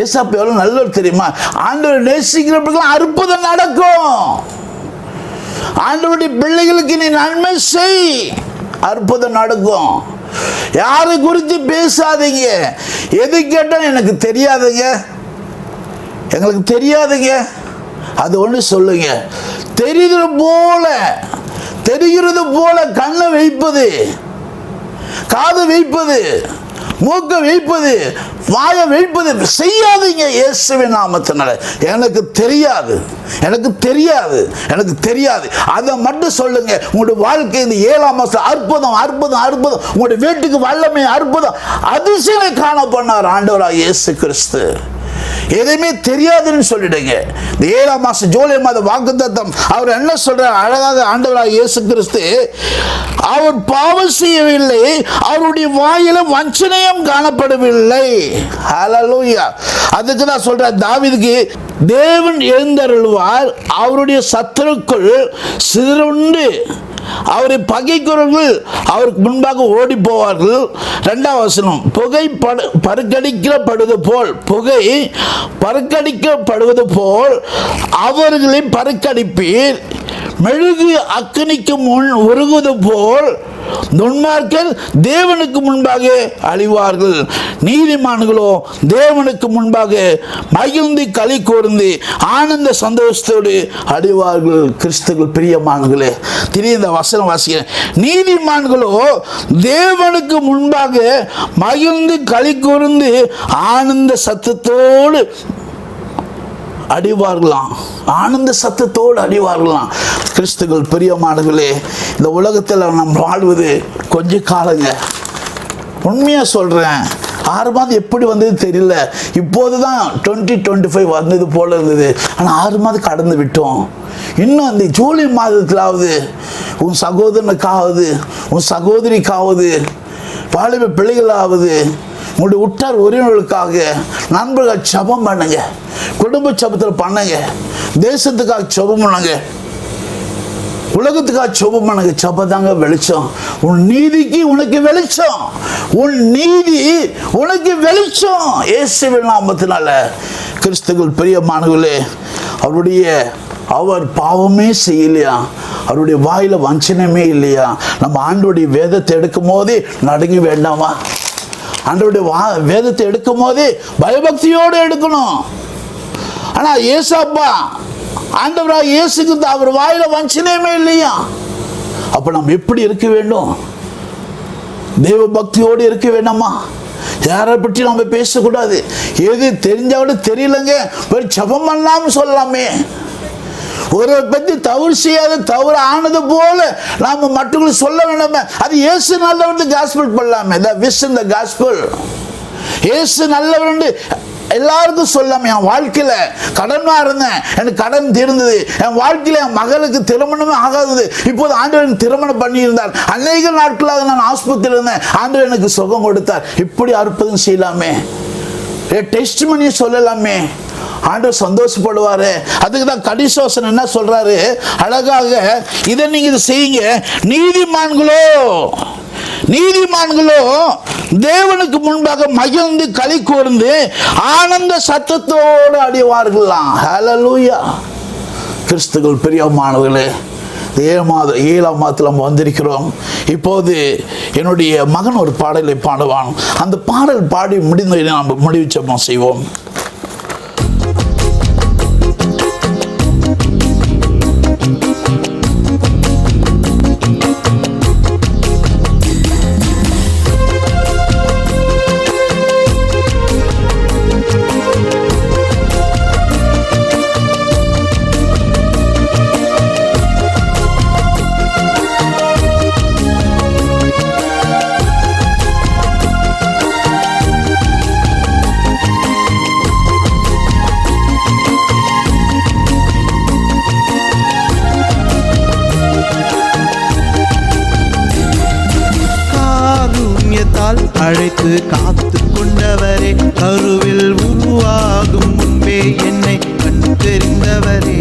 A: ஏசாப்பு எவ்வளவு நல்லவர் தெரியுமா? ஆண்டவர் நேசிக்கிறவர்களுக்கு அற்புதம் நடக்கும். ஆண்டவருடைய பிள்ளைகளுக்கு நீ நன்மை செய், அற்புதம் நடக்கும். யாரை குறித்து பேசாதீங்க. எது கேட்டாலும் எனக்கு தெரியாதுங்க, எங்களுக்கு தெரியாதுங்க, அது ஒன்று சொல்லுங்க. தெரிகிறது போல கண்ணை வைப்பது, காது வைப்பது, மூக்க வைப்பது, வாயை வைப்பது செய்யாதீங்க இயேசுவின் நாமத்தினால. எனக்கு தெரியாது, அதை மட்டும் சொல்லுங்க. உங்களுடைய வாழ்க்கை இந்த 7ஆம் மாசம் அற்புதம், உங்களுடைய வீட்டுக்கு வல்லமை, அற்புதம், அதிசயங்களை காண பண்ணார் ஆண்டவராக இயேசு கிறிஸ்து. எதையுமே தெரியாதுன்னு சொல்லிடுங்க. இந்த 7ஆம் மாசம் ஜூலை மாத வாக்குத்தத்தம் அவர் என்ன சொல்றார் அழகாக? ஆண்டவராக இயேசு கிறிஸ்து அவர் பாவம் செய்யவில்லை, அவருடைய வாயில வஞ்சனையும் காணப்படவில்லை. ஹல்லேலூயா. அதுக்கு தான் சொல்றார் தாவீதுக்கு, தேவன் எழுந்தருள்வார், அவருடைய சத்துருக்கள் சிதறுண்டு அவரை பகைக்கிறவர்கள் அவருக்கு முன்பாக ஓடி போவார்கள். 2ஆம் வசனம், புகை பறக்கடிக்கப்படுவது போல் அவர்களை பறக்கடிப்பீர், மெழுகு அக்கினிக்கு முன் உருகுவது போல் துன்மார்க்கர் தேவனுக்கு முன்பாக அழிவார்கள். நீதிமான்களோ தேவனுக்கு முன்பாக மகிழ்ந்து களி கூர்ந்து ஆனந்த சந்தோஷத்தோடு அழிவார்கள். கிறிஸ்துவுக்குள் பிரியமானவர்களே, இந்த வசனம் வாசிக்கிறேன். நீதிமான்களோ தேவனுக்கு முன்பாக மகிழ்ந்து களி கூர்ந்து ஆனந்த சத்தத்தோடு அடிவார்களாம், ஆனந்த சத்தத்தோடு அடிவார்களாம். கிறிஸ்துவுக்குள் பிரியமானவர்களே, இந்த உலகத்தில் நாம் வாழ்வது கொஞ்ச காலங்க. உண்மையாக சொல்கிறேன், 6 மாதம் எப்படி வந்தது தெரியல. இப்போது தான் 2025 வந்தது போல இருந்தது. ஆனால் 6 மாதம் கடந்து விட்டோம். இன்னும் அந்த ஜூலை மாதத்திலாவது உன் சகோதரனுக்காவது, உன் சகோதரிக்காவது, வாலிப பிள்ளைகளாவது, உங்களுடைய உற்றார் உறவினர்களுக்காக நண்பர்கள் ஜெபம் பண்ணுங்க, குடும்ப ஜெபத்தில் பண்ணுங்க, தேசத்துக்காக ஜெபம் பண்ணுங்க, உலகத்துக்காக ஜெபம் பண்ணுங்க. ஜெபம் தாங்க வெளிச்சம். உன் நீதிக்கு உனக்கு வெளிச்சம், உன் நீதி உனக்கு வெளிச்சம் இயேசுவின் நாமத்தினால. கிறிஸ்துவுக்குள் பிரியமானவர்களே, அவர் பாவமே செய்யலையா, அவருடைய வாயில வஞ்சனமே இல்லையா? நம்ம ஆண்டவருடைய வேதத்தை எடுக்கும் போதே நடுங்க வேண்டாமா? ஆண்டவருடைய வேதத்தை எடுக்கும் போதே பயபக்தியோடு எடுக்கணும். ஆனா ஏசாப்பா ஆண்டவராக இயேசுக்கு அவர் வாயில வஞ்சனையுமே இல்லையா? அப்ப நம்ம எப்படி இருக்க வேண்டும்? தெய்வ பக்தியோடு இருக்க வேண்டாமா? யாரை பற்றி நம்ம பேசக்கூடாது. எது தெரிஞ்சவட தெரியலங்க, ஒரு ஜெபம் பண்ணலாம்னு சொல்லலாமே. ஒருவரை பற்றி தவறு செய்யாத, தவறு ஆனது போல நாம மற்றவங்களுக்கு சொல்ல வேண்டாமே. அது இயேசு நல்லவர் காஸ்பல் பண்ணலாமே. the gospel. இயேசு நல்லவர் எல்லாருக்கும் சொல்லாம. என் வாழ்க்கையில கடனா இருந்தேன், எனக்கு கடன் தீர்ந்தது. என் வாழ்க்கையில என் மகளுக்கு திருமணமே ஆகாதது, இப்போது ஆண்டவர் திருமணம் பண்ணியிருந்தார். அநேக நாட்களாக நான் ஆஸ்பத்திரியில் இருந்தேன், ஆண்டவர் எனக்கு சுகம் கொடுத்தார். இப்படி அற்புதம் செய்யலாமே, டெஸ்ட் பண்ணி சொல்லலாமே. ஆண்டவர் சந்தோஷப்படுவாரு. அதுக்கு தான் கடிசோசன் என்ன சொல்றாரு அழகாக, இதை நீங்க இதை செய்யுங்க. நீதிமான்களோ தேவனுக்கு முன்பாக மகிழ்ந்து களி கூர்ந்து ஆனந்த சத்தத்தோடு அடிவார்களாம். ஹல்லேலூயா. கிறிஸ்துவுக்குள் பிரியமானவர்களே, 7ஆம் மாதத்தில் நம்ம வந்திருக்கிறோம். இப்போது என்னுடைய மகன் ஒரு பாடலை பாடுவான். அந்த பாடல் பாடி முடிந்த நாம் முடிவுச்சமாக செய்வோம்.
B: அழைத்து காத்து கொண்டவரே, கருவில் உருவாகும் முன்பே என்னை கண்டு தெரிந்தவரே.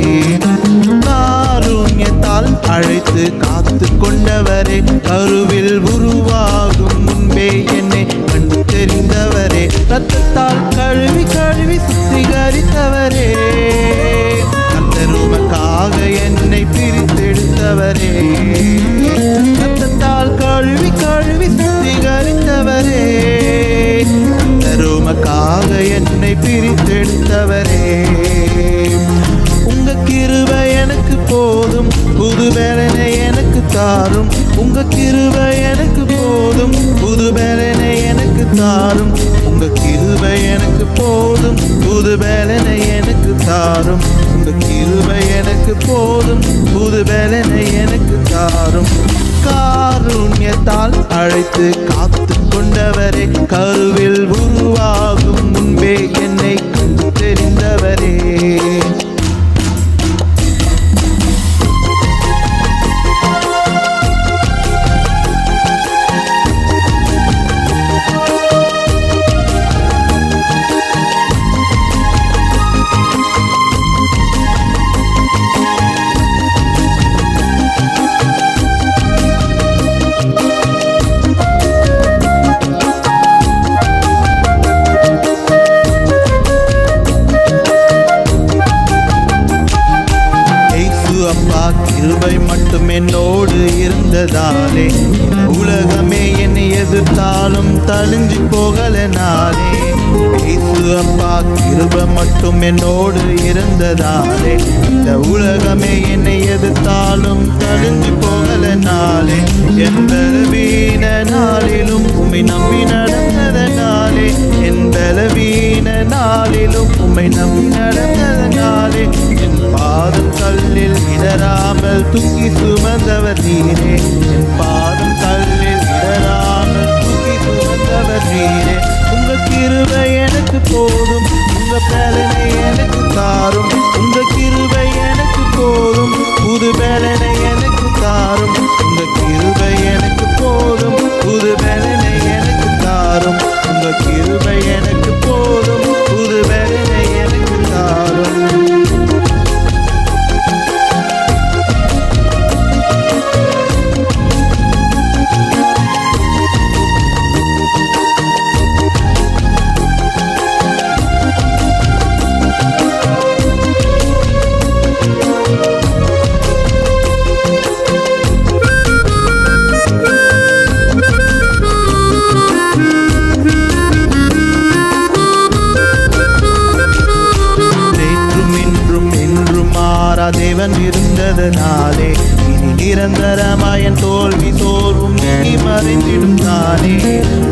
B: காருண்யத்தால் அழைத்து காத்து கொண்டவரே, கருவில் உருவாகும் முன்பே என்னை கண்டு தெரிந்தவரே. ரத்தத்தால் கழுவி கழுவி சுத்திகரித்தவரே, கர்த்தருமக்காக என்னை பிரித்தெடுத்தவரே. ரத்தத்தால் கழுவி கழுவி சுத்திகரித்தவரே, கர்த்தருமக்காக என்னை பிரித்தெடுத்தவரே. உங்க கிருபை எனக்கு போதும், புது பலனை எனக்கு தாரும். உங்க கிருபை எனக்கு போதும், புது பலனை எனக்கு தாரும். உங்க கிருபை எனக்கு போதும், புது பலனை எனக்கு தாரும். உங்க கிருபை எனக்கு போதும், புது பலனை எனக்கு தாரும். காருண்யத்தால் அழைத்து காத்து கொண்டவரே, கருவில் உருவாகும் முன்பே என்னை கண்டு தெரிந்தவரே. கிருபை மட்டும் என்னோடு இருந்ததாலே, உலகமே என்னை எதிர்த்தாலும் தழிஞ்சு போகலனாலே. இயேசு அப்பா கிருபை மட்டும் என்னோடு இருந்ததாலே, இந்த உலகமே என்னை எதிர்த்தாலும் தழிஞ்சு போகலனாலே. எந்த வீண நாளிலும் உம்மை நம்பி நடந்ததனாலே, எந்த வீண நாளிலும் உம்மை நம்பி நடந்ததனாலே. என் பாதம் கல்லில் இடராமல் தூக்கி சுமந்தவர் நீரே, என் பாதம் கல்லில் இடராமல் தூக்கி சுமந்தவர் நீரே. உங்க கிருபை எனக்கு போதும், உங்க பலனை எனக்கு தாரும். உங்க கிருபை எனக்கு போதும், புது பலனை எனக்கு தாரும். உங்க கிருபை எனக்கு போதும், புது பலனை எனக்கு தாரும். உங்க கிருபை எனக்கு போதும், புது பலனை எனக்கு தாரும். தேவன் இருந்ததனாலே, இனி நிரந்தரமாயன் தோல்வி தோல்வும் நீங்கி மறைந்திடும் தானே.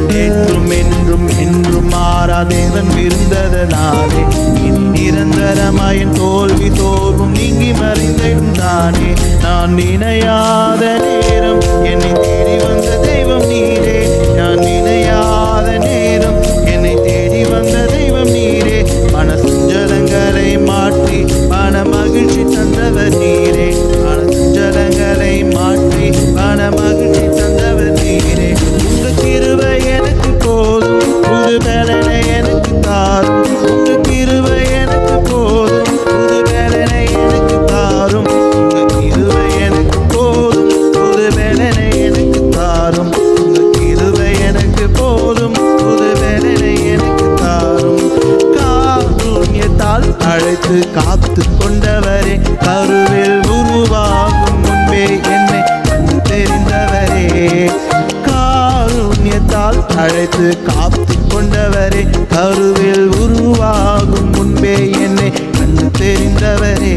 B: நேற்றும் என்றும் என்றும் மாறா தேவன் இருந்ததனாலே, இனி நிரந்தரமாயன் தோல்வி தோல்வும் நீங்கி மறைந்திடும் தானே. நான் நினையாத நேரம் என்னை தேடி வந்த தெய்வம் நீரே. நான் நினையாத நேரம் என்னை தேடி வந்த தெய்வம் நீரே. மனசஞ்சலங்களை மாற்றி மன மகிழ்ச்சி தந்தவர் நீரே. மனசஞ்சலங்களை மாற்றி மன மகிழ்ச்சி தந்தவர் நீரே. உங்க கிருபை எனக்கு போதும், புது பலனை எனக்கு தாரும். உங்க கிருபை எனக்கு போதும், புது பலனை எனக்கு தாரும். உங்க கிருபை எனக்கு போதும், புது பலனை எனக்கு தாரும். அழைத்து காத்து கொண்டவரே, கருவில் உருவாகும் முன்பே என்னை கண்டு தெரிந்தவரே.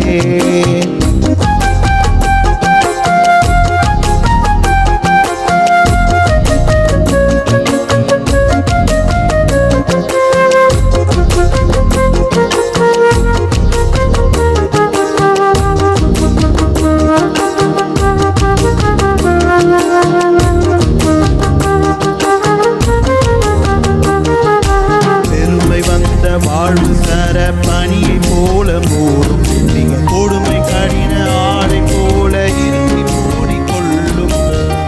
B: வாழ்வு தர பனியை போல மூடும், நீங்க கொடுமை கடின ஆடை போல இறுக்கி மூடிக்கொள்ளும்.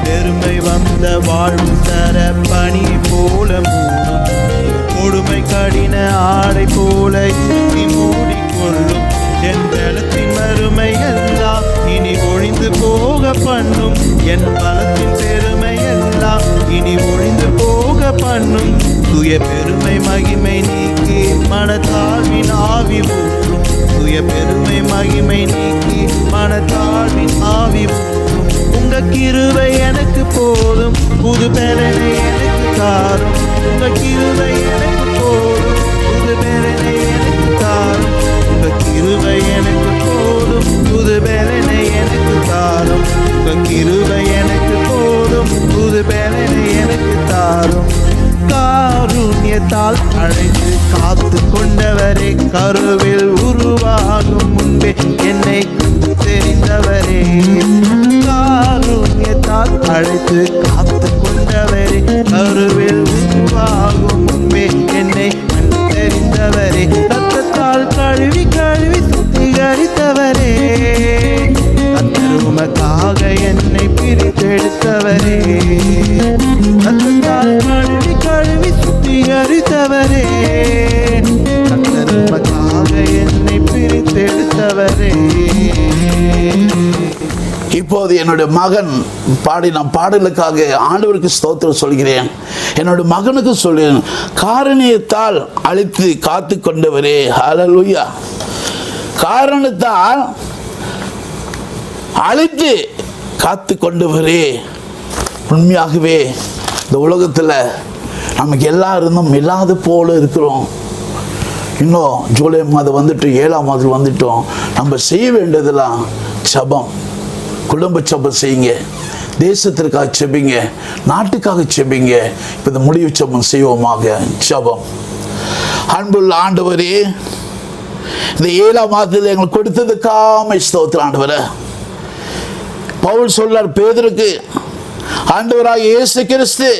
B: பெருமை வந்த வாழ்வு தர பனியை போல மூடும், கொடுமை கடின ஆடை போல இறுக்கி மூடிக்கொள்ளும். என் பலத்தின் மறுமை எல்லாம் இனி ஒழிந்து போக பண்ணும், என் பலத்தின் பெருமை எல்லாம் இனி ஒழிந்து போக பண்ணும். துய பெருமை மகிமை நீக்கி மனத்தாழ்வின் ஆவி ஊற்றும், துய பெருமை மகிமை நீக்கி மனத்தாழ்வின் ஆவி ஊற்றும். உங்க கிருபை எனக்கு போதும், புது பலனை எனக்கு தாரும். உங்க கிருபை எனக்கு போதும், புது பலனை எனக்கு தாரும். உங்க கிருபை எனக்கு போதும், புது பலனை எனக்கு தாரும். உங்க கிருபை எனக்கு போதும், புது பலனை எனக்கு தாரும். காருண்யத்தால் அழைத்து காத்து கொண்டவரே, கருவில் உருவாகும் முன்பே என்னை தெரிந்தவரே. காருண்யத்தால் அழைத்து காத்து கொண்டவரே, கருவில் உருவாகும் முன்பே என்னை தெரிந்தவரே. ரத்தத்தால் கழுவி கழுவி சுத்திகரித்தவரே, உமக்காக என்னை பிரித்தெடுத்தவரே. ரத்தத்தால் கழுவி கழுவி சுத்திகரித்தவரே, உமக்காக என்னை பிரித்தெடுத்தவரே.
A: இப்போது என்னுடைய மகன் பாடின பாடலுக்காக ஆண்டவருக்கு ஸ்தோத்திரம் சொல்கிறேன். என்னுடைய மகனுக்கு சொல்கிறேன், காரணியத்தால் அழைத்து காத்து கொண்டவரே. ஹல்லேலூயா. காரணத்தால் அழைத்து காத்து கொண்டவரே. உண்மையாகவே இந்த உலகத்தில் நமக்கு எல்லாரும் இல்லாத போல இருக்கிறோம். இன்னும் ஜூலை மாதம் வந்துட்டு 7ஆம் மாதம் வந்துட்டோம். நம்ம செய்ய வேண்டியதெல்லாம் ஜெபம், குடும்ப ஜெபம் செய்யுங்க, தேசத்திற்காக செபிங்க, நாட்டுக்காக செபிங்க. இப்போ இந்த முடிவு ஜெபம் செய்வோமாக. ஜெபம். அன்புள்ள ஆண்டவரே, இந்த 7ஆம் மாதத்தில் எங்களுக்கு கொடுத்ததுக்காக ஸ்தோத்திரம் ஆண்டவரே. பவுல் சொல்றார் பேதுருக்கு, ஆண்டவராகிய இயேசு கிறிஸ்து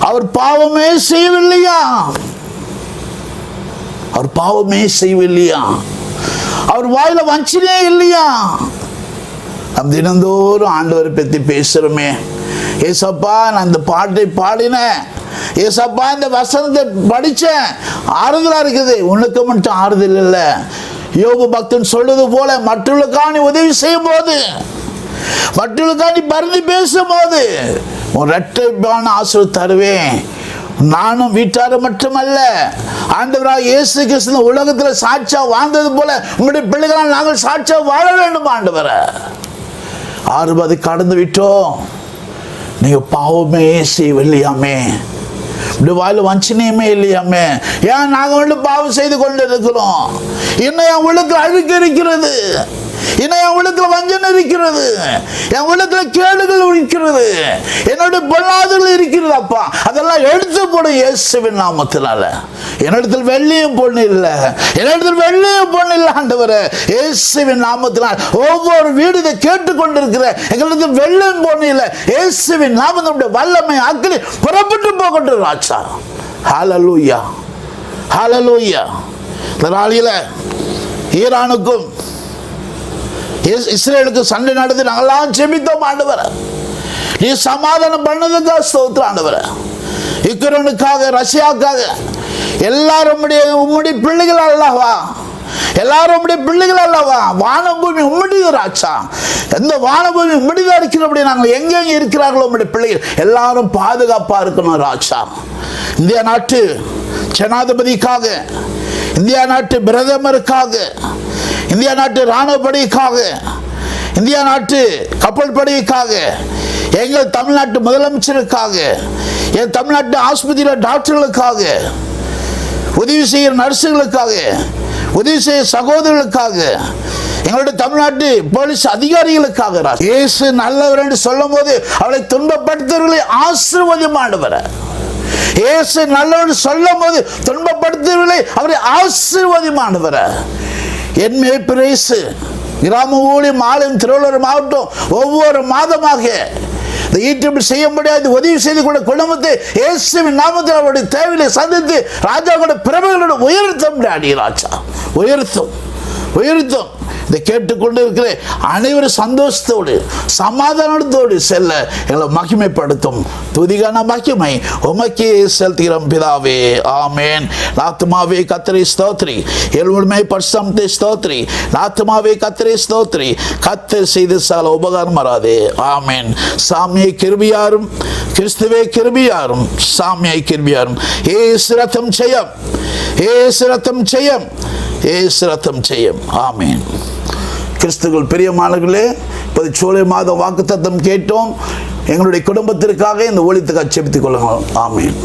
A: அவர் பாவமே செய்யவில்லையா, அவர் பாவமே செய்யவில்லையா, அவர் வாயில வஞ்சனே இல்லையா. நம் தினந்தோறும் ஆண்டவரை பற்றி பேசுறோமே. ஏசப்பா, நான் இந்த பாட்டை பாடினேன், ஏசப்பா இந்த வசனத்தை படித்தேன், ஆறுதலா இருக்குது. உனக்கு மட்டும் ஆறுதல் இல்லை. யோபு பக்தன் சொல்றது போல மற்றவர்களுக்காக நீ உதவி செய்யும் போது, மற்றவர்களுக்காக நீ பரிந்து பேசும்போது உன் இரட்டைப்பான ஆசீர்வாதம் தருவேன். நானும் வீட்டார மட்டுமல்ல, ஆண்டவராக இயேசு கிறிஸ்து உலகத்தில் சாட்சியா வாழ்ந்தது போல உங்களுடைய பிள்ளைகளால் நாங்கள் சாட்சியா வாழ வேண்டும். ஆண்டவரை 60 கடந்து விட்டோம், நீங்க பாவமே செய்யவில்லையாமே, இப்படி வாயில வஞ்சனையுமே இல்லையாமே. ஏன் நாங்கள் வந்து பாவம் செய்து கொண்டு இருக்கிறோம்? இன்னும் என் உள்ளத்தில் அழுக்கு இருக்கிறது, இன்னும் என் உள்ளத்தில் வஞ்சனை இருக்கிறது, என் உள்ளத்தில் கேடுகள் இருக்கிறது, என்னுடைய பொல்லாதர்கள் இருக்கிறது. அப்பா, அதெல்லாம் எடுத்து போடும் இயேசுவின் நாமத்தினால. என்னிடத்தில் வெள்ளியும் பொண்ணு இல்லை, என்னிடத்தில் வெள்ளியும் பொண்ணு இல்லை ஆண்டவரே. இயேசுவின் நாமத்தினால் ஒவ்வொரு வீடு இதை கேட்டுக்கொண்டிருக்கிற எங்களிடத்தில் வெள்ளியும் பொண்ணு இல்லை. இயேசுவின் நாமத்தினுடைய வல்லமை அக்கினி புறப்பட்டு போகட்டும் ராஜா. ஹல்லேலூயா, ஹல்லேலூயா. இந்த நாளில் ஈரானுக்கும் இஸ்ரேலுக்கு சண்டை நடந்து நாங்களாம் செபித்தோம் ஆண்டவரே. நீ சமாதானம் பண்ணதுக்காக ஸ்தோத்திரம் ஆண்டவரே. யுக்ரைனுக்காக, ரஷ்யாவுக்காக எல்லாரும் உம்முடைய பிள்ளைகள் அல்லவா, எல்லாரும் உம்முடைய பிள்ளைகள் அல்லவா. வானபூமி உம்முடையது ராஜா. எந்த வானபூமி உம்முடையதா இருக்கிறபடி நாங்கள் எங்கெங்க இருக்கிறார்களோ உம்முடைய பிள்ளைகள் எல்லாரும் பாதுகாப்பா இருக்கணும் ராஜா. இந்தியா நாட்டு ஜனாதிபதிக்காக, இந்தியா நாட்டு பிரதமருக்காக, இந்தியா நாட்டு ராணுவ படைக்காக, இந்தியா நாட்டு கப்பல் படைக்காக, எங்கள் தமிழ்நாட்டு முதலமைச்சருக்காக, என் தமிழ்நாட்டு ஆஸ்பத்திரியில் டாக்டர்களுக்காக, உதவி செய்கிற நர்ஸுகளுக்காக, உதவி செய்ய சகோதரர்களுக்காக, எங்களுடைய தமிழ்நாட்டு போலீஸ் அதிகாரிகளுக்காக. இயேசு நல்லவர் என்று சொல்லும் போது அவளை துன்பப்படுத்துவர்களை ஆசீர்வதிமானவர். இயேசு நல்லவர் சொல்லும் போது துன்பப்படுத்துவர்களை அவரை ஆசீர்வதிமானவர். என் மேய்ப்பர் இயேசு கிராம ஊழியம் ஆலயம் திருவள்ளூர் மாவட்டம் ஒவ்வொரு மாதமாக இந்த யூடியூப் செய்ய முடியாது உதவி செய்து கொண்ட குடும்பத்தை இயேசுவின் நாமத்தில் அவருடைய தேவையை சந்தித்து ராஜாவோட பிரபுகளோட உயர்த்தும் ராஜா, உயர்த்தும். இதை கேட்டுக்கொண்டு இருக்கிற அனைவரும் சந்தோஷத்தோடு சமாதானத்தோடு செல்ல எங்களை மகிமைப்படுத்தும். துதிகான மகிமை உமக்கே செலுத்துகிறோம் பிதாவே, ஆமேன். ஆத்துமாவே கர்த்தரை ஸ்தோத்திரி, எல்முழுமை பரிசுத்தத்தை ஸ்தோத்திரி. ஆத்துமாவே கர்த்தரை ஸ்தோத்திரி, கர்த்தர் செய்த சகல உபகாரம் வராதே, ஆமேன். சாமியை கிருபியாரும், கிறிஸ்துவே கிருபியாரும், சாமியை கிருபியாரும். ஏசு ரத்தம் ஜெயம், ஏசு ரத்தம் ஜெயம், ஏசு ரத்தம் ஜெயம், ஆமேன். கிறிஸ்துவுக்குள் பிரியமானவர்களே, இப்போது ஜூலை மாதம் வாக்குத்தத்தம் கேட்டோம். எங்களுடைய குடும்பத்திற்காக இந்த ஊழியத்துக்காக ஜெபித்துக் கொள்ளுங்கள், ஆமேன்.